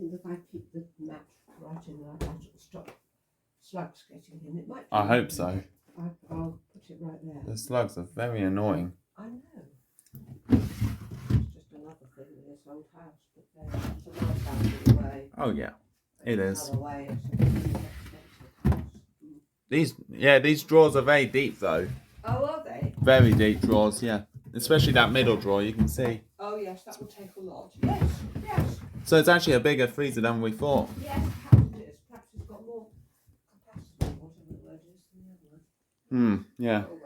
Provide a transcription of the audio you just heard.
think if I keep the mat right in there, that'll stop slugs getting in. It might. I hope so. I'll put it right there. The slugs are very annoying. I know. It's just another thing in this old house, but it's a nice house in a way. Oh yeah, it is. Another way, it's a really expensive house. These drawers are very deep though. Oh, are they? Very deep drawers, yeah. Especially that middle drawer, you can see. Oh yes, that will take a lot. Yes, yes. So it's actually a bigger freezer than we thought. Yes, perhaps it is. Perhaps it's got more capacity, whatever the word is, than the other one. Yeah. Oh,